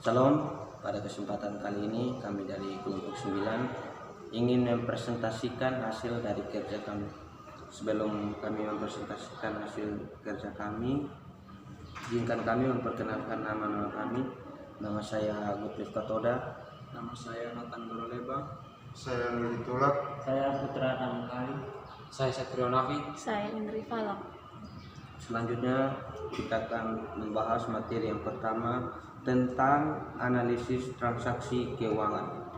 Salam, pada kesempatan kali ini kami dari kelompok 9 ingin mempresentasikan hasil dari kerja kami. Sebelum kami mempresentasikan hasil kerja kami, izinkan kami memperkenalkan nama-nama kami. Nama saya Gutlif Katoda. Nama saya Nathan Boroleba. Saya Nuri Tulak. Saya Putra Tamkali. Saya Satrio Nafi. Saya Indri Falak. Selanjutnya kita akan membahas materi yang pertama tentang analisis transaksi keuangan.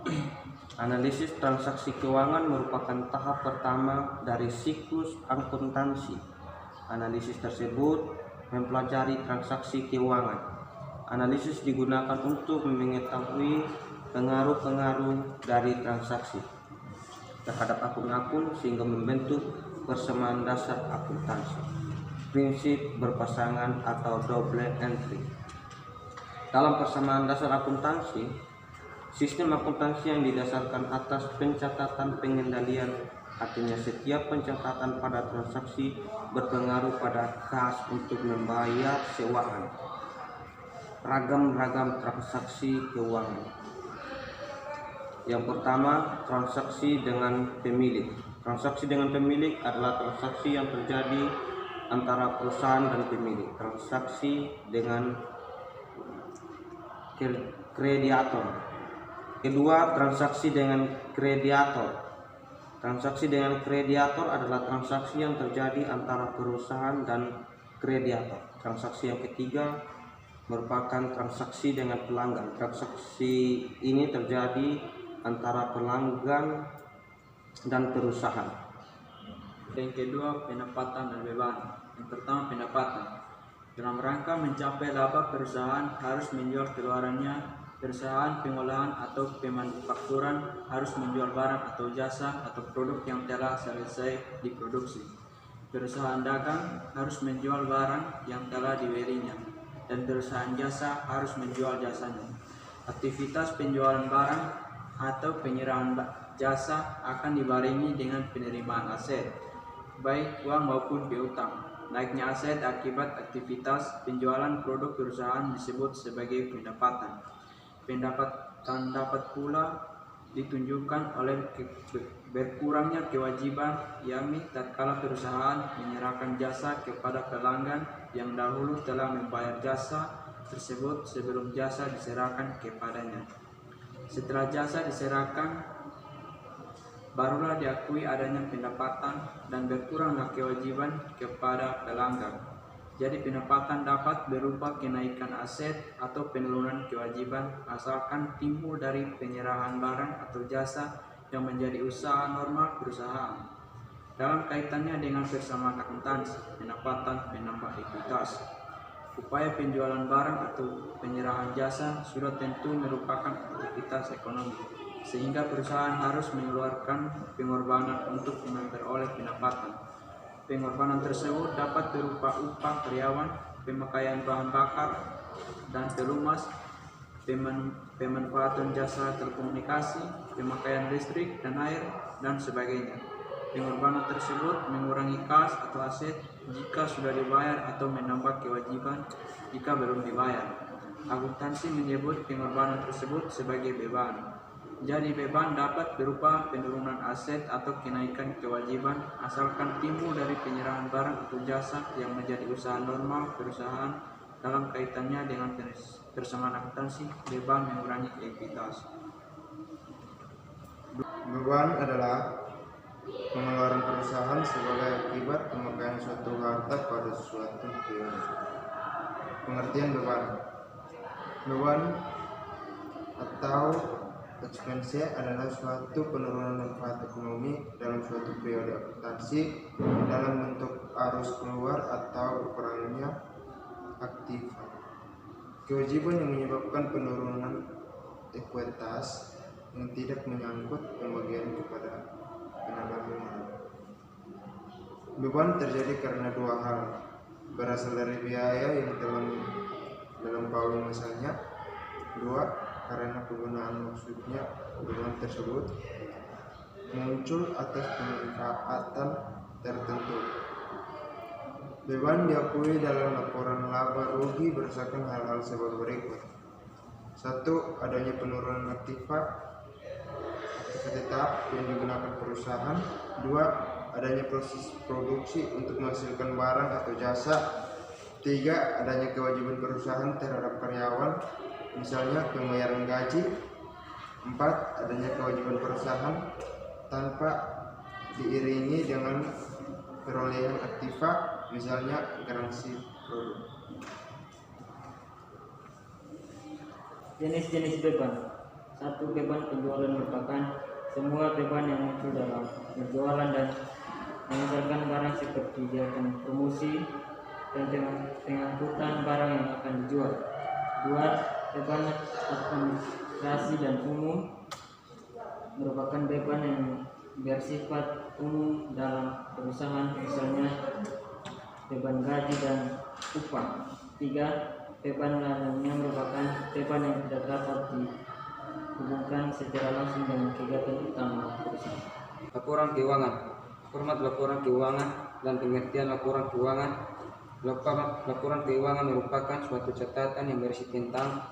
Analisis transaksi keuangan merupakan tahap pertama dari siklus akuntansi. Analisis tersebut mempelajari transaksi keuangan. Analisis digunakan untuk mengetahui pengaruh-pengaruh dari transaksi terhadap akun-akun sehingga membentuk persamaan dasar akuntansi. Prinsip berpasangan atau double entry. Dalam persamaan dasar akuntansi, sistem akuntansi yang didasarkan atas pencatatan pengendalian, artinya setiap pencatatan pada transaksi berpengaruh pada kas untuk membayar sewaan. Ragam-ragam transaksi keuangan. Yang pertama, transaksi dengan pemilik. Transaksi dengan pemilik adalah transaksi yang terjadi antara perusahaan dan pemilik. Transaksi dengan krediator. Kedua, transaksi dengan krediator. Transaksi dengan krediator adalah transaksi yang terjadi antara perusahaan dan krediator. Transaksi yang ketiga merupakan transaksi dengan pelanggan. Transaksi ini terjadi antara pelanggan dan perusahaan. Yang kedua, pendapatan dan beban. Yang pertama, pendapatan. Dalam rangka mencapai laba, perusahaan harus menjual keluarannya. Perusahaan pengolahan atau pemanufakturan harus menjual barang atau jasa atau produk yang telah selesai diproduksi. Perusahaan dagang harus menjual barang yang telah dibelinya, dan perusahaan jasa harus menjual jasanya. Aktivitas penjualan barang atau penyerahan jasa akan dibarengi dengan penerimaan aset, baik uang maupun piutang. Naiknya aset akibat aktivitas penjualan produk perusahaan disebut sebagai pendapatan. Pendapatan dapat pula ditunjukkan oleh berkurangnya kewajiban, yakni tatkala perusahaan menyerahkan jasa kepada pelanggan yang dahulu telah membayar jasa tersebut sebelum jasa diserahkan kepadanya. Setelah jasa diserahkan, barulah diakui adanya pendapatan dan berkuranglah kewajiban kepada pelanggan. Jadi pendapatan dapat berupa kenaikan aset atau penurunan kewajiban asalkan timbul dari penyerahan barang atau jasa yang menjadi usaha normal perusahaan. Dalam kaitannya dengan persamaan akuntansi, pendapatan menambah ekuitas. Upaya penjualan barang atau penyerahan jasa sudah tentu merupakan aktivitas ekonomi, sehingga perusahaan harus mengeluarkan pengorbanan untuk memperoleh pendapatan. Pengorbanan tersebut dapat berupa upah karyawan, pemakaian bahan bakar dan pelumas, pemanfaatan jasa telekomunikasi, pemakaian listrik dan air, dan sebagainya. Pengorbanan tersebut mengurangi kas atau aset jika sudah dibayar atau menambah kewajiban jika belum dibayar. Akuntansi menyebut pengorbanan tersebut sebagai beban. Jadi beban dapat berupa penurunan aset atau kenaikan kewajiban asalkan timbul dari penyerahan barang atau jasa yang menjadi usaha normal perusahaan. Dalam kaitannya dengan persamaan akuntansi, beban mengurangi ekuitas. Beban adalah pengeluaran perusahaan sebagai akibat pemakaian suatu harta pada suatu periode. Pengertian beban. Beban atau expense adalah suatu penurunan manfaat ekonomi dalam suatu periode akuntansi dalam bentuk arus keluar atau kurangnya aktiva. Kewajiban yang menyebabkan penurunan ekuitas yang tidak menyangkut pembagian kepada penambang. Beban terjadi karena dua hal, berasal dari biaya yang dalam pauli masanya. Dua, karena penggunaan maksudnya beban tersebut muncul atas pemanfaatan tertentu. Beban diakui dalam laporan laba rugi berdasarkan hal-hal sebagai berikut. Satu, adanya penurunan aktivitas tetap yang digunakan perusahaan. Dua, adanya proses produksi untuk menghasilkan barang atau jasa. Tiga, adanya kewajiban perusahaan terhadap karyawan, misalnya pembayaran gaji. Empat, adanya kewajiban perusahaan tanpa diiringi dengan perolehan aktiva, misalnya garansi produk. Jenis-jenis beban. 1. Beban penjualan merupakan semua beban yang muncul dalam berjualan dan memasarkan barang seperti biaya promosi dan pengangkutan barang yang akan dijual. 2. Beban administrasi dan umum merupakan beban yang bersifat umum dalam perusahaan, misalnya beban gaji dan upah. 3. Beban lainnya merupakan beban yang tidak dapat dihubungkan secara langsung dengan kegiatan utama perusahaan. Laporan keuangan. Format laporan keuangan dan pengertian laporan keuangan. Laporan keuangan merupakan suatu catatan yang berisi tentang.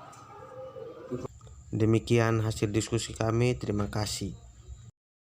Demikian hasil diskusi kami. Terima kasih.